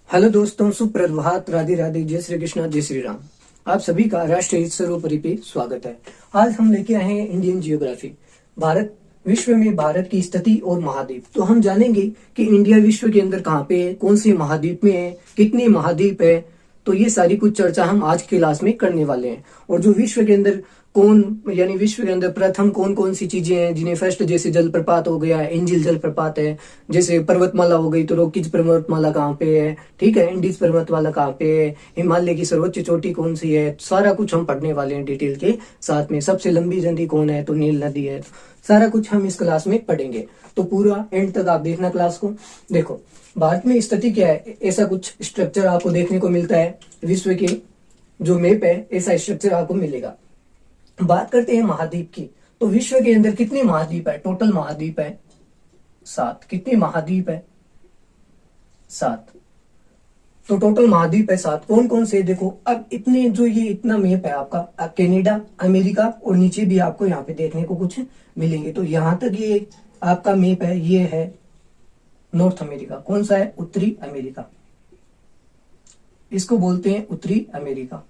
Hello दोस्तों, सुप्रभात, राधे राधे, जय श्री कृष्णा, जय श्री राम। आप सभी का राष्ट्रीय हित सर्वोपरि पे स्वागत है। आज हम लेके आए हैं इंडियन जियोग्राफी, भारत विश्व में भारत की स्थिति और महाद्वीप। तो हम जानेंगे कि इंडिया विश्व के अंदर कहाँ पे है, कौन से महाद्वीप में है, कितने महाद्वीप है। तो ये सारी कुछ चर्चा हम आज की क्लास में करने वाले हैं। और जो विश्व के अंदर यानी विश्व के अंदर प्रथम कौन कौन सी चीजें हैं, जिन्हें फर्स्ट जैसे जलप्रपात हो गया, एंजिल जलप्रपात है, जैसे पर्वतमाला हो गई तो रॉकीज पर्वतमाला कहाँ पे है, ठीक है, इंडीज पर्वतमाला कहाँ पे है, हिमालय की सर्वोच्च चोटी कौन सी है, सारा कुछ हम पढ़ने वाले हैं डिटेल के साथ में। सबसे लंबी नदी कौन है, तो नील नदी है। सारा कुछ हम इस क्लास में पढ़ेंगे, तो पूरा एंड तक आप देखना क्लास को। देखो, भारत में स्थिति क्या है, ऐसा कुछ स्ट्रक्चर आपको देखने को मिलता है। विश्व के जो मैप है, ऐसा स्ट्रक्चर आपको मिलेगा। बात करते हैं महाद्वीप की, तो विश्व के अंदर कितने महाद्वीप है? टोटल महाद्वीप है 7। कितने महाद्वीप है? 7। तो टोटल महाद्वीप है 7। कौन कौन से? देखो, अब इतने जो ये इतना मैप है आपका, कनाडा, अमेरिका और नीचे भी आपको यहाँ पे देखने को कुछ मिलेंगे। तो यहां तक ये आपका मैप है, ये है नॉर्थ अमेरिका। कौन सा है? उत्तरी अमेरिका। इसको बोलते हैं उत्तरी अमेरिका।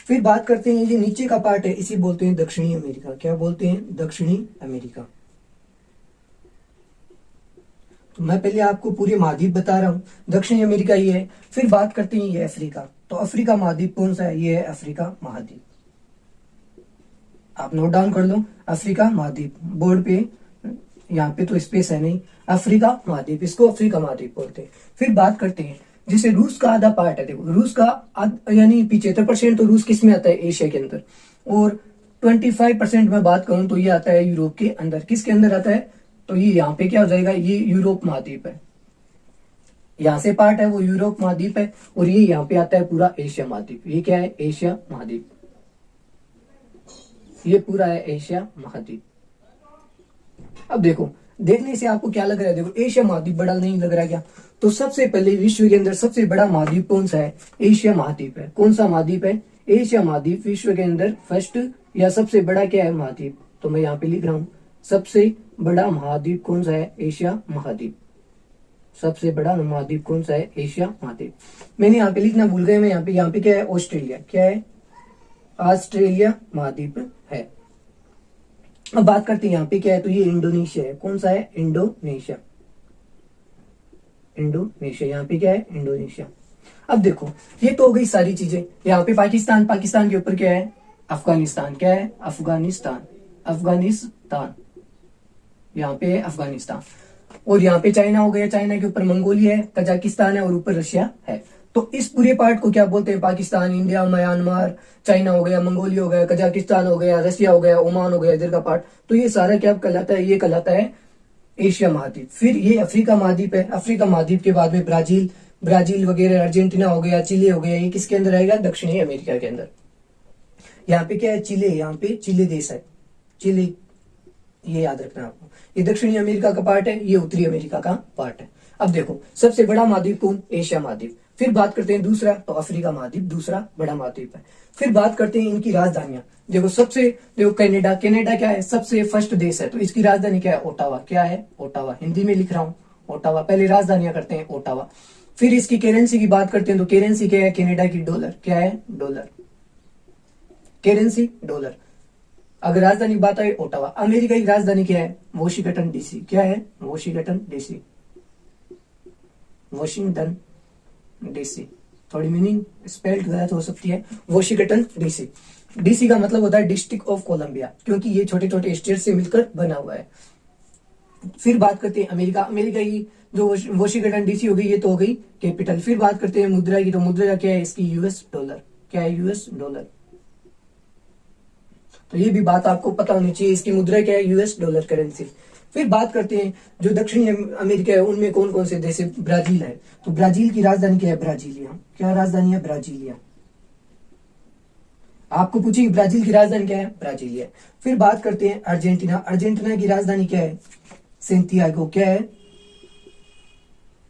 फिर बात करते हैं, ये नीचे का पार्ट है, इसी बोलते हैं दक्षिणी अमेरिका। क्या बोलते हैं? दक्षिणी अमेरिका। तो मैं पहले आपको पूरे महाद्वीप बता रहा हूं। दक्षिणी अमेरिका ये है। फिर बात करते हैं ये अफ्रीका। तो अफ्रीका महाद्वीप कौन सा है? ये है अफ्रीका महाद्वीप। आप नोट डाउन कर लो, अफ्रीका महाद्वीप। बोर्ड पे यहाँ पे तो स्पेस है नहीं। अफ्रीका महाद्वीप, इसको अफ्रीका महाद्वीप बोलते हैं। फिर बात करते हैं, जैसे रूस का आधा पार्ट है। देखो, रूस का यानी 75% तो रूस किस में आता है? एशिया के अंदर। और 25% में बात करूं तो ये आता है यूरोप के अंदर। किसके अंदर आता है? तो ये यहाँ पे क्या हो जाएगा? ये यूरोप महाद्वीप है। यहाँ से पार्ट है वो यूरोप महाद्वीप है, और ये यहाँ पे आता है पूरा एशिया महाद्वीप। ये क्या है? एशिया महाद्वीप। ये पूरा है एशिया महाद्वीप। अब देखो, देखने से आपको क्या लग रहा है? देखो, एशिया महाद्वीप बड़ा नहीं लग रहा क्या? तो सबसे पहले विश्व के अंदर सबसे बड़ा महाद्वीप कौन सा है? एशिया महाद्वीप है। कौन सा महाद्वीप है? एशिया महाद्वीप। विश्व के अंदर फर्स्ट या सबसे बड़ा क्या है? महाद्वीप। तो मैं यहाँ पे लिख रहा हूं, सबसे बड़ा महाद्वीप कौन सा है? एशिया महाद्वीप। सबसे बड़ा महाद्वीप कौन सा है? एशिया महाद्वीप। मैंने यहाँ पे लिखना भूल गया, मैं यहाँ पे क्या है? ऑस्ट्रेलिया। क्या है? ऑस्ट्रेलिया महाद्वीप है। अब बात करते हैं यहाँ पे क्या है, तो ये इंडोनेशिया है। कौन सा है? इंडोनेशिया। इंडोनेशिया, यहाँ पे क्या है? इंडोनेशिया। अब देखो, ये तो हो गई सारी चीजें। यहाँ पे पाकिस्तान, पाकिस्तान के ऊपर क्या है? अफगानिस्तान। क्या है? अफगानिस्तान। अफगानिस्तान, यहाँ पे है अफगानिस्तान। और यहाँ पे चाइना हो गया, चाइना के ऊपर मंगोलिया है, कजाकिस्तान है और ऊपर रशिया है। तो इस पूरे पार्ट को क्या बोलते हैं? पाकिस्तान, इंडिया, म्यांमार, चाइना हो गया, मंगोलिया हो गया, कजाकिस्तान हो गया, रशिया हो गया, ओमान हो गया, इधर का पार्ट। तो ये सारा क्या कहलाता है? ये कहलाता है एशिया महाद्वीप। फिर ये अफ्रीका महाद्वीप है। अफ्रीका महाद्वीप के बाद में ब्राजील वगैरह, अर्जेंटीना हो गया, चिली हो गया, ये किसके अंदर आएगा? दक्षिणी अमेरिका के अंदर। यहाँ पे क्या है? चिले। यहाँ पे चिले देश है, चिले, ये याद रखना आपको। ये दक्षिणी अमेरिका का पार्ट है, ये उत्तरी अमेरिका का पार्ट है। अब देखो, सबसे बड़ा महाद्वीप कौन? एशिया महाद्वीप। फिर बात करते हैं दूसरा, तो अफ्रीका महाद्वीप दूसरा बड़ा महाद्वीप है। फिर बात करते हैं इनकी राजधानियां। देखो कनाडा क्या है? सबसे फर्स्ट देश है, तो इसकी राजधानी क्या है? ओटावा। क्या है? ओटावा। हिंदी में लिख रहा हूं, ओटावा। पहले राजधानियां करते हैं, ओटावा। फिर इसकी करेंसी की बात करते हैं, तो करेंसी क्या है? कनाडा की डॉलर। क्या है? डॉलर। Currency dollar. अगर राजधानी की बात आए, ओटावा। अमेरिका की राजधानी क्या है? Washington DC. क्या है? Washington DC. वॉशिंगटन डीसी, थोड़ी मीनिंग स्पेल्ड गलत हो सकती है। Washington DC. डीसी का मतलब होता है डिस्ट्रिक्ट ऑफ कोलंबिया, क्योंकि ये छोटे छोटे स्टेट से मिलकर बना हुआ है। फिर बात करते हैं अमेरिका। अमेरिका की जो वॉशिंगटन डीसी हो गई, ये तो हो गई कैपिटल। फिर बात करते हैं मुद्रा की, तो मुद्रा क्या है इसकी? US dollar. क्या है? US dollar. तो ये भी बात आपको पता होनी चाहिए, इसकी मुद्रा क्या है? US dollar currency. फिर बात करते हैं जो दक्षिणी अमेरिका है, उनमें कौन कौन से? जैसे ब्राजील है, तो ब्राजील की राजधानी क्या है? ब्राजीलिया। क्या राजधानी है? ब्राजीलिया। आपको पूछिए ब्राजील की राजधानी क्या है? ब्राजीलिया। फिर बात करते हैं अर्जेंटीना। अर्जेंटीना की राजधानी क्या है? सेंटियागो। क्या है?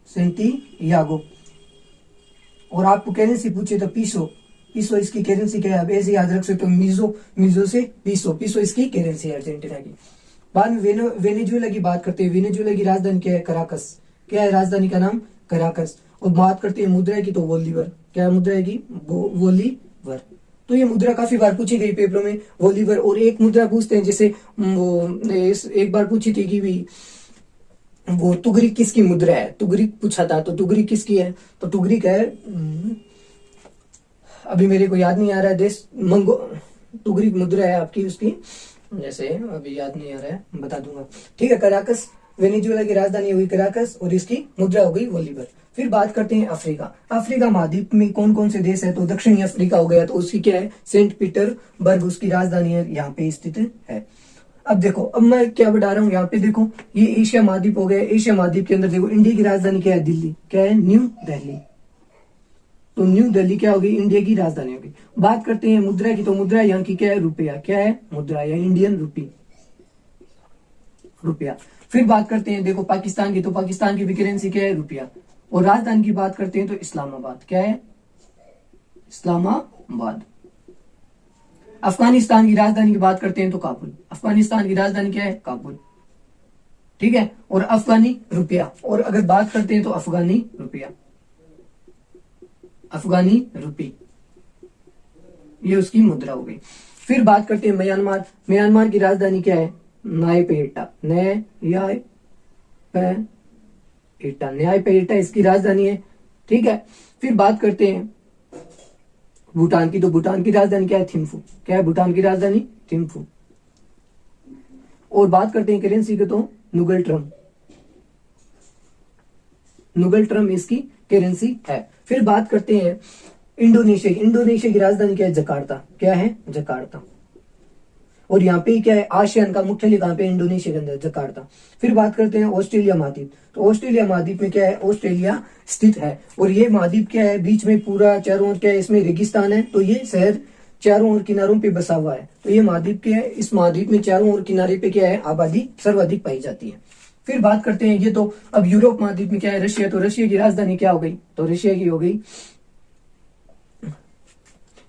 सेंटियागो। और आपको करेंसी पूछे तो पीसो। पीसो इसकी करेंसी क्या है? अब ऐसे याद रख सकते हो, मिजो से पीसो। पीसो इसकी करेंसी है अर्जेंटीना की। बाद में वेनेजुएला की बात करते हैं। वेनेजुएला की राजधानी क्या है? कराकस। क्या है राजधानी का नाम? कराकस। और बात करते हैं मुद्रा की तो वोलीवर। क्या है मुद्रा की? वोलीवर। तो ये मुद्रा काफी बार पूछी गई पेपरों में, वोलीवर। और एक मुद्रा पूछते हैं जैसे वो एक बार पूछी थी कि भी वो तुगरिक किसकी मुद्रा है, तुगरिक पूछा था, तो तुगरिक किसकी है? तो तुगरिक है, अभी मेरे को याद नहीं आ रहा है देश, तुगरिक मुद्रा है आपकी उसकी, जैसे अभी याद नहीं आ रहा है, बता दूंगा। ठीक है, कराकस वेनेजुएला की राजधानी हुई कराकस और इसकी मुद्रा हो गई वोलीवर। फिर बात करते हैं अफ्रीका। अफ्रीका महाद्वीप में कौन कौन से देश है? तो दक्षिणी अफ्रीका हो गया, तो उसकी क्या है? सेंट पीटरबर्ग उसकी राजधानी है, यहाँ पे स्थित है। अब देखो, अब मैं क्या बता रहा हूँ यहाँ पे, देखो ये एशिया महाद्वीप हो गया। एशिया महाद्वीप के अंदर देखो इंडिया की राजधानी क्या है? दिल्ली। क्या है? न्यू दिल्ली। तो न्यू दिल्ली क्या होगी? इंडिया की राजधानी होगी। बात करते हैं मुद्रा की, तो मुद्रा यहाँ की क्या है? रुपया। क्या है? मुद्रा या इंडियन रुपी, रुपया। फिर बात करते हैं देखो पाकिस्तान की, तो पाकिस्तान की भी करेंसी क्या है? रुपया। और राजधानी की बात करते हैं तो इस्लामाबाद। क्या है? इस्लामाबाद। अफगानिस्तान की राजधानी की बात करते हैं तो काबुल। अफगानिस्तान की राजधानी क्या है? काबुल। ठीक है, और अफगानी रुपया। और अगर बात करते हैं तो अफगानी रुपया, अफगानी रुपी, ये उसकी मुद्रा हो गई। फिर बात करते हैं म्यांमार। म्यांमार की राजधानी क्या है? न्यायपेटा। न्यायपेटा इसकी राजधानी है। ठीक है, फिर बात करते हैं भूटान की, तो भूटान की राजधानी क्या है? थिम्फू। क्या है भूटान की राजधानी? थिम्फू। और बात करते हैं करेंसी की, तो नुगल ट्रम। नुगल ट्रम इसकी करेंसी है। फिर बात करते हैं इंडोनेशिया की। इंडोनेशिया की राजधानी क्या है? जकार्ता। क्या है? जकार्ता। और यहाँ पे क्या है? आसियान का मुख्यालय कहाँ पे? इंडोनेशिया के अंदर, जकार्ता। फिर बात करते हैं ऑस्ट्रेलिया महाद्वीप। तो ऑस्ट्रेलिया महाद्वीप में क्या है? ऑस्ट्रेलिया स्थित है। और ये महाद्वीप क्या है? बीच में पूरा चारों ओर क्या है? इसमें रेगिस्तान है, तो ये शहर चारों ओर किनारों पे बसा हुआ है। तो ये महाद्वीप क्या है? इस महाद्वीप में चारों ओर किनारे पे क्या है? आबादी सर्वाधिक पाई जाती है। फिर बात करते हैं, ये तो अब यूरोप महाद्वीप में क्या है? रशिया। तो रशिया की राजधानी क्या हो गई? तो रशिया की हो गई,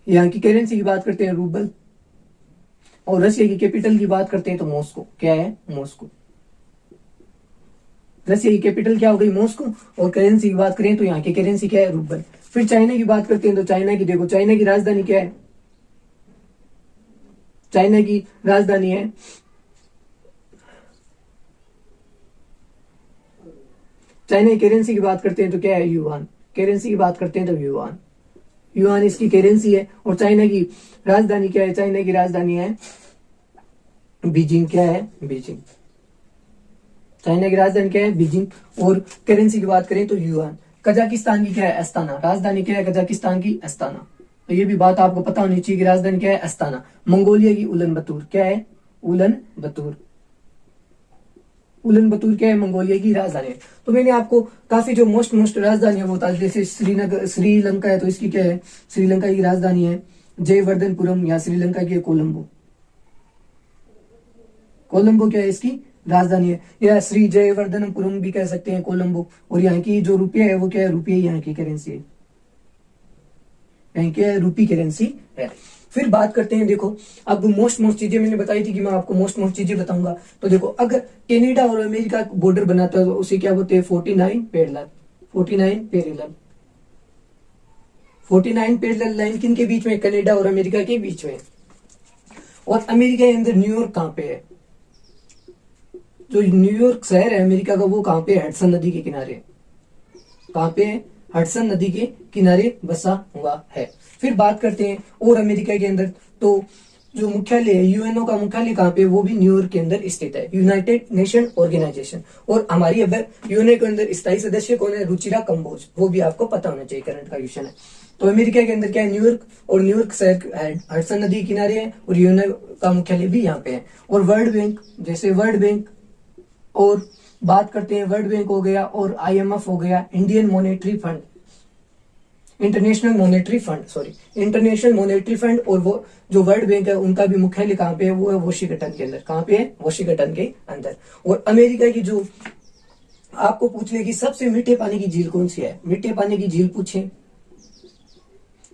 यहाँ की करेंसी की बात करते हैं रूबल। और रशिया की कैपिटल की बात करते हैं तो मॉस्को। क्या है? मॉस्को। रशिया की कैपिटल क्या हो गई? मॉस्को। और करेंसी की बात करें तो यहाँ की करेंसी क्या है? रूबल। फिर चाइना की बात करते हैं तो चाइना की देखो, चाइना की राजधानी क्या है? चाइना की राजधानी है, चाइना की करेंसी की बात करते हैं तो क्या है? युआन। करेंसी की बात करते हैं तो युआन। युआन इसकी करेंसी है। और चाइना की राजधानी क्या है? चाइना की राजधानी है बीजिंग। क्या है? बीजिंग। चाइना की राजधानी क्या है? बीजिंग। और करेंसी की बात करें तो युआन। कजाकिस्तान की क्या है? अस्ताना। राजधानी क्या है कजाकिस्तान की? अस्ताना। तो ये भी बात आपको पता होनी चाहिए कि राजधानी क्या है? अस्ताना। मंगोलिया की उलन बतूर। क्या है? उलन बतूर। उलन बतूर क्या है? मंगोलिया की राजधानी है। तो मैंने आपको काफी जो मोस्ट राजधानी है वो बता दी। जैसे श्रीनगर, श्रीलंका है तो इसकी क्या है? श्रीलंका की राजधानी है जयवर्धनपुरम, या श्रीलंका की कोलंबो। कोलंबो क्या है? इसकी राजधानी है, या श्री जयवर्धनपुरम भी कह सकते हैं, कोलंबो। और यहाँ की जो रुपया है वो क्या है? रुपये यहाँ की करेंसी है, यहाँ क्या है? रुपी करेंसी है। फिर बात करते हैं, देखो अब मोस्ट चीजें मैंने बताई थी कि मैं आपको मोस्ट चीजें बताऊंगा। तो देखो, अगर कनाडा और अमेरिका बॉर्डर बनाता है तो उसे क्या बोलते हैं? 49 पैरेलल। 49 पैरेलल। 49 पैरेलल लाइन किन के बीच में? कनाडा और अमेरिका के बीच में। और अमेरिका के अंदर न्यूयॉर्क कहाँ पे है? जो न्यूयॉर्क शहर है अमेरिका का, वो कहाँ पे है? हडसन नदी के किनारे। कहाँ पे है? हडसन नदी के किनारे बसा हुआ है। फिर बात करते हैं और अमेरिका के अंदर, तो जो मुख्यालय है यूएनओ का मुख्यालय कहाँ पे? वो भी न्यूयॉर्क के अंदर स्थित है, यूनाइटेड नेशन ऑर्गेनाइजेशन। और हमारी अब यूएनओ के अंदर स्थायी सदस्य कौन है? रुचिरा कंबोज। वो भी आपको पता होना चाहिए, करंट का क्वेश्चन है। तो अमेरिका के अंदर क्या है? न्यूयॉर्क। और न्यूयॉर्क शहर हडसन नदी के किनारे है, और यूएनओ का मुख्यालय भी यहाँ पे है। और वर्ल्ड बैंक, जैसे वर्ल्ड बैंक, और बात करते हैं वर्ल्ड बैंक हो गया, और आईएमएफ हो गया, Indian monetary fund, international monetary fund. और वो जो वर्ल्ड बैंक है उनका भी मुख्यालय कहाँ पे है? वो है वॉशिंगटन के अंदर। कहाँ पे है? वॉशिंगटन के अंदर। और अमेरिका की जो आपको पूछ ले कि सबसे मीठे पानी की झील कौन सी है? मीठे पानी की झील पूछे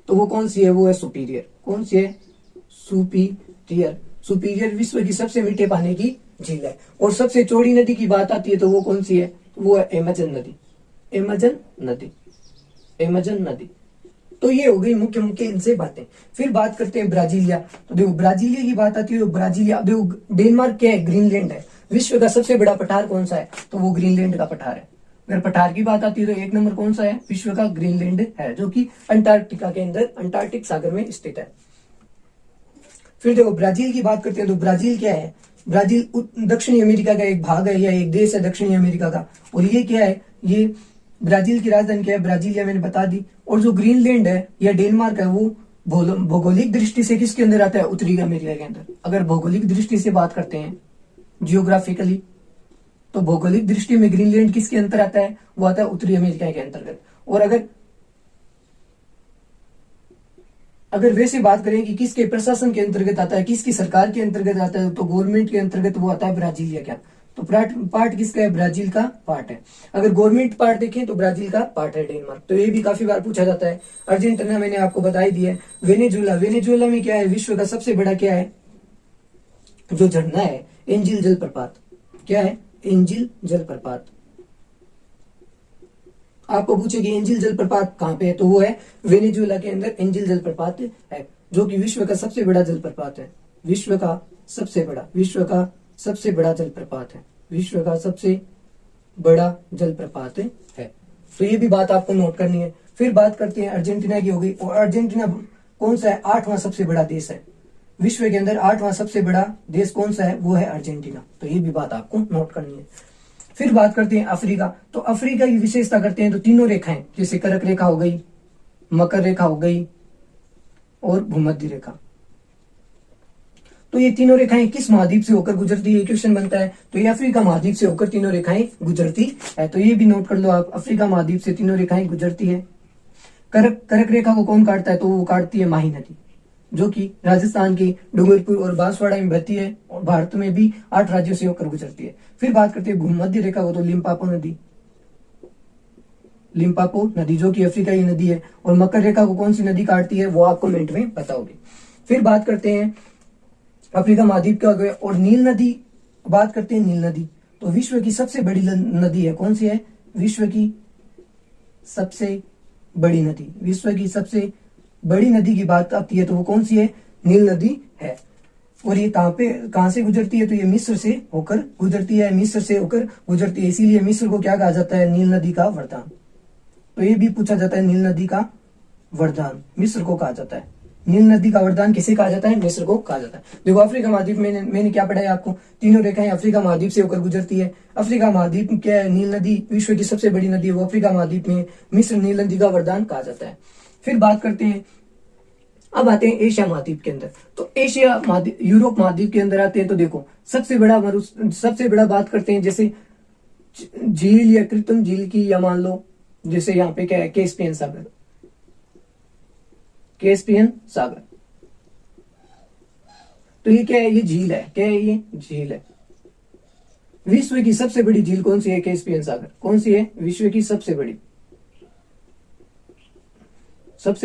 तो वो कौन सी है? वो है सुपीरियर। कौन सी है? सुपीरियर। सुपीरियर विश्व की सबसे मीठे पानी की झील है। और सबसे चौड़ी नदी की बात आती है तो वो कौन सी है? वो है अमेजन नदी। अमेजन नदी, अमेजन नदी। तो ये हो गई मुख्य मुख्य इनसे बातें। फिर बात करते हैं ब्राजीलिया। तो देखो ब्राजीलिया की बात आती है तो ब्राजीलिया, देखो डेनमार्क क्या है, ग्रीनलैंड है। विश्व का सबसे बड़ा पठार कौन सा है, तो वो ग्रीनलैंड का पठार है। अगर पठार की बात आती है तो एक नंबर कौन सा है, विश्व का ग्रीनलैंड है, जो कि अंटार्कटिका के अंदर अंटार्कटिक सागर में स्थित है। फिर देखो ब्राजील की बात करते हैं तो ब्राजील क्या है, ब्राजील दक्षिणी अमेरिका का एक भाग है या एक देश है दक्षिणी अमेरिका का। और ये क्या है, ये ब्राजील की राजधानी क्या है, ब्राजीलिया, मैंने बता दी। और जो ग्रीनलैंड है या डेनमार्क है वो भौगोलिक दृष्टि से किसके अंदर आता है, उत्तरी अमेरिका के अंदर। अगर भौगोलिक दृष्टि से बात करते हैं जियोग्राफिकली, तो भौगोलिक दृष्टि में ग्रीनलैंड किसके अंतर आता है, वो आता है उत्तरी अमेरिका के अंतर्गत। और अगर वैसे बात करें कि किसके प्रशासन के अंतर्गत आता है, किसकी सरकार के अंतर्गत आता है, तो गवर्नमेंट के अंतर्गत वो आता है ब्राजीलिया। क्या तो पार्ट किसका है, ब्राजील का पार्ट है। अगर गवर्नमेंट पार्ट देखें तो ब्राजील का पार्ट है डेनमार्क। तो ये भी काफी बार पूछा जाता है। अर्जेंटीना मैंने आपको बता ही दिया है। वेनेजुएला, वेनेजुएला में क्या है, विश्व का सबसे बड़ा क्या है जो झरना है, एंजिल जलप्रपात। क्या है, एंजिल जलप्रपात। आपको पूछेगी एंजिल जलप्रपात कहाँ पे है, तो वो है वेनेजुएला के अंदर एंजिल जलप्रपात है, जो कि विश्व का सबसे बड़ा जलप्रपात है। विश्व का सबसे बड़ा जलप्रपात है, विश्व का सबसे बड़ा जलप्रपात है। तो ये भी बात आपको नोट करनी है। फिर बात करते हैं अर्जेंटीना की हो गई। और अर्जेंटीना कौन सा है, 8वां सबसे बड़ा देश है विश्व के अंदर। 8वां सबसे बड़ा देश कौन सा है, वो है अर्जेंटीना। तो ये भी बात आपको नोट करनी है। फिर बात करते हैं अफ्रीका। तो अफ्रीका की विशेषता करते हैं तो तीनों रेखाएं, जैसे कर्क रेखा हो गई, मकर रेखा हो गई और भूमध्य रेखा। तो ये तीनों रेखाएं किस महाद्वीप से होकर गुजरती है, क्वेश्चन बनता है। तो ये अफ्रीका महाद्वीप से होकर तीनों रेखाएं गुजरती है। तो ये भी नोट कर लो आप, अफ्रीका महाद्वीप से तीनों रेखाएं गुजरती है। कर्क रेखा को कौन काटता है, तो वो काटती है माही नदी, जो कि राजस्थान के डूंगरपुर और बांसवाड़ा में बहती है और भारत में भी 8 राज्यों से होकर गुजरती है। फिर बात करते हैं भूमध्य रेखा को, तो लिम्पापो नदी जो कि अफ्रीका की नदी है। और मकर रेखा को कौन सी नदी काटती है, वो आपको मिनट में पता होगी। फिर बात करते हैं अफ्रीका महाद्वीप का हो गया। और नील नदी, बात करते हैं नील नदी। तो विश्व की सबसे बड़ी नदी है, कौन सी है, विश्व की सबसे बड़ी नदी, विश्व की सबसे बड़ी नदी की बात आती है तो वो कौन सी है, नील नदी है। और ये कहां से गुजरती है, तो ये मिस्र से होकर गुजरती है, मिस्र से होकर गुजरती है। इसीलिए मिस्र को क्या कहा जाता है, नील नदी का वरदान। तो ये भी पूछा जाता है, नील नदी का वरदान मिस्र को कहा जाता है। नील नदी का वरदान किसे कहा जाता है, मिस्र को कहा जाता है। देखो अफ्रीका महाद्वीप में मैंने क्या पढ़ा है आपको, तीनों रेखाएं अफ्रीका महाद्वीप से होकर गुजरती है। अफ्रीका महाद्वीप क्या है, नील नदी विश्व की सबसे बड़ी नदी है, वो अफ्रीका महाद्वीप में मिस्र नील नदी का वरदान कहा जाता है। फिर बात करते हैं, अब आते हैं एशिया महाद्वीप के अंदर। तो एशिया महाद्वीप, यूरोप महाद्वीप के अंदर आते हैं तो देखो सबसे बड़ा बात करते हैं, जैसे झील या कृत्रिम झील की, या मान लो जैसे यहाँ पे क्या है, कैस्पियन सागर, कैस्पियन सागर। तो ये क्या है, ये झील है, क्या है, ये झील है। विश्व की सबसे बड़ी झील कौन सी है, कैस्पियन सागर। कौन सी है, विश्व की सबसे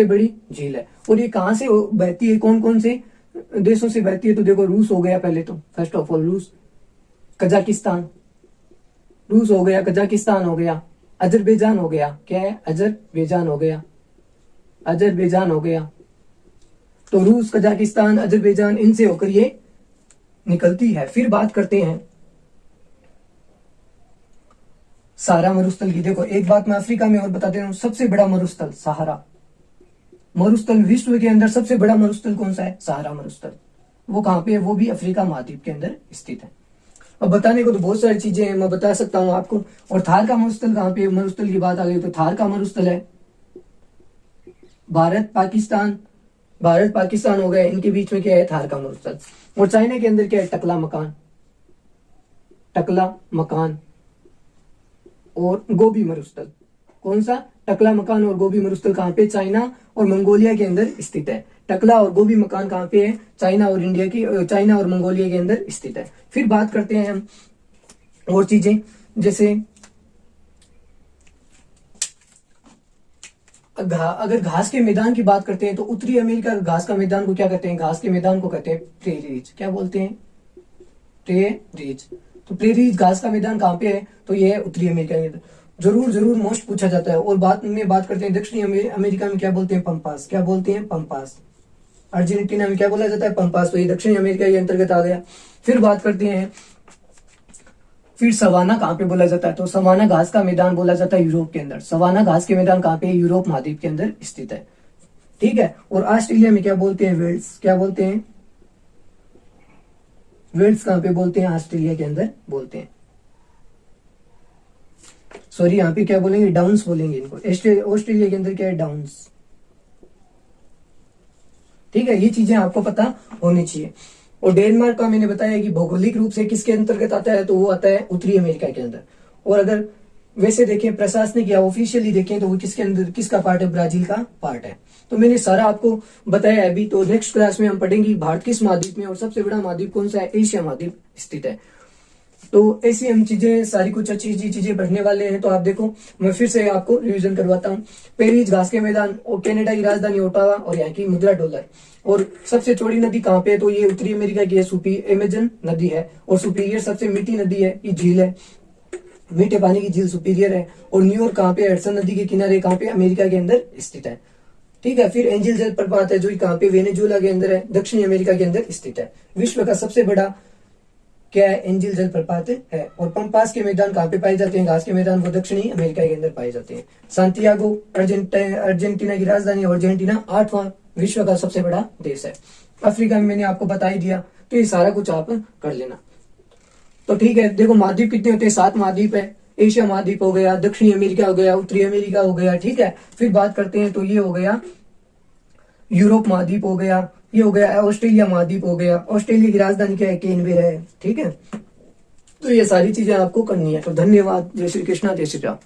बड़ी झील है। और ये कहां से बहती है, कौन कौन से देशों से बहती है, तो देखो रूस हो गया पहले तो, फर्स्ट ऑफ ऑल रूस, कजाकिस्तान, रूस हो गया, कजाकिस्तान हो गया, अजरबैजान हो गया, क्या है, अजरबैजान हो गया। तो रूस, कजाकिस्तान, अजरबैजान, इनसे होकर ये निकलती है। फिर बात करते हैं सहारा मरुस्थल की। देखो एक बात मैं अफ्रीका में और बता दे रहा हूं, सबसे बड़ा मरुस्थल सहारा मरुस्थल, विश्व के अंदर सबसे बड़ा मरुस्थल कौन सा है, सहारा मरुस्थल। वो कहां पे है, वो भी अफ्रीका महाद्वीप के अंदर स्थित है। अब बताने को तो बहुत सारी चीजें हैं, मैं बता सकता हूं आपको। और थार का मरुस्थल कहां पे, मरुस्थल की बात आ गई तो थार का मरुस्थल है भारत पाकिस्तान हो गए, इनके बीच में क्या है, थार का मरुस्थल। और चाइना के अंदर क्या है, टकला मकान और गोबी मरुस्थल। कौन सा, टकला मकान और गोबी मरुस्थल कहां पे, चाइना और मंगोलिया के अंदर स्थित है। टकला और गोबी मकान कहां पे है, चाइना और मंगोलिया के अंदर स्थित है। फिर बात करते हैं हम और चीजें, जैसे अगर घास के मैदान की बात करते हैं तो उत्तरी अमेरिका घास का मैदान को क्या कहते हैं, घास के मैदान को कहते हैं प्रेरीज। क्या बोलते हैं, प्रेरीज। तो प्रेरी घास का मैदान कहाँ पे है, तो ये है उत्तरी अमेरिका के अंदर। जरूर मोस्ट पूछा जाता है। और बात में बात करते हैं दक्षिणी अमेरिका में क्या बोलते हैं, पंपास। क्या बोलते हैं, पंपास। अर्जेंटीना में क्या बोला जाता है, पंपास। तो ये दक्षिणी अमेरिका के अंतर्गत आ गया। फिर बात करते हैं, फिर सवाना कहाँ पे बोला जाता है, तो सवाना घास का मैदान बोला जाता है यूरोप के अंदर। सवाना घास के मैदान कहाँ पे, यूरोप महाद्वीप के अंदर स्थित है। ठीक है। और ऑस्ट्रेलिया में क्या बोलते हैं, वेल्स। क्या बोलते हैं, वेल्स कहाँ पे बोलते हैं, ऑस्ट्रेलिया के अंदर बोलते हैं। सॉरी, यहाँ पे क्या बोलेंगे, डाउन्स बोलेंगे इनको। ऑस्ट्रेलिया के अंदर क्या है, डाउन्स। ठीक है, ये चीजें आपको पता होनी चाहिए। और डेनमार्क का मैंने बताया कि भौगोलिक रूप से किसके अंतर्गत आता है, तो वो आता है उत्तरी अमेरिका के अंदर। और अगर वैसे देखें प्रशासनिक या ऑफिशियली देखें तो वो किसके अंदर, किसका पार्ट है, ब्राजील का पार्ट है। तो मैंने सारा आपको बताया अभी। तो नेक्स्ट क्लास में हम पढ़ेंगे भारत किस महाद्वीप में और सबसे बड़ा महाद्वीप कौन सा है, एशिया महाद्वीप स्थित है। तो ऐसी हम चीजें सारी कुछ अच्छी चीजें पढ़ने वाले हैं। तो आप देखो, मैं फिर से आपको रिवीजन करवाता हूँ। पेरिस घास के मैदान, और कनाडा की राजधानी ओटावा, और यहाँ की मुद्रा डॉलर। और सबसे चौड़ी नदी कहाँ पे है, तो ये उत्तरी अमेरिका की है, अमेजन नदी है। और सुपीरियर सबसे मीठी नदी है, ये झील है, मीठे पानी की झील सुपीरियर है। और न्यूयॉर्क कहाँ पे, हडसन नदी के किनारे कहाँ पे, अमेरिका के अंदर स्थित है। ठीक है। फिर एंजल जलप्रपात है जो कहाँ पे, वेनेजुएला के अंदर है, दक्षिणी अमेरिका के अंदर स्थित है। विश्व का सबसे बड़ा क्या है, एंजल जलप्रपात है। और पंपास के मैदान कहाँ पे पाए जाते हैं, घास के मैदान, वो दक्षिणी अमेरिका के अंदर पाए जाते हैं। सांतियागो अर्जेंटीना की राजधानी, अर्जेंटीना 8वां विश्व का सबसे बड़ा देश है। अफ्रीका में मैंने आपको बता ही दिया। तो ये सारा कुछ आप कर लेना। तो ठीक है, देखो महाद्वीप कितने होते हैं, 7 महाद्वीप है। एशिया महाद्वीप हो गया, दक्षिणी अमेरिका हो गया, उत्तरी अमेरिका हो गया। ठीक है। फिर बात करते हैं, तो ये हो गया यूरोप महाद्वीप हो गया, ये हो गया ऑस्ट्रेलिया महाद्वीप हो गया। ऑस्ट्रेलिया की राजधानी क्या है, कैनबेरा है। ठीक है। तो ये सारी चीजें आपको करनी है। तो धन्यवाद। जय श्री कृष्णा, जय श्री राम।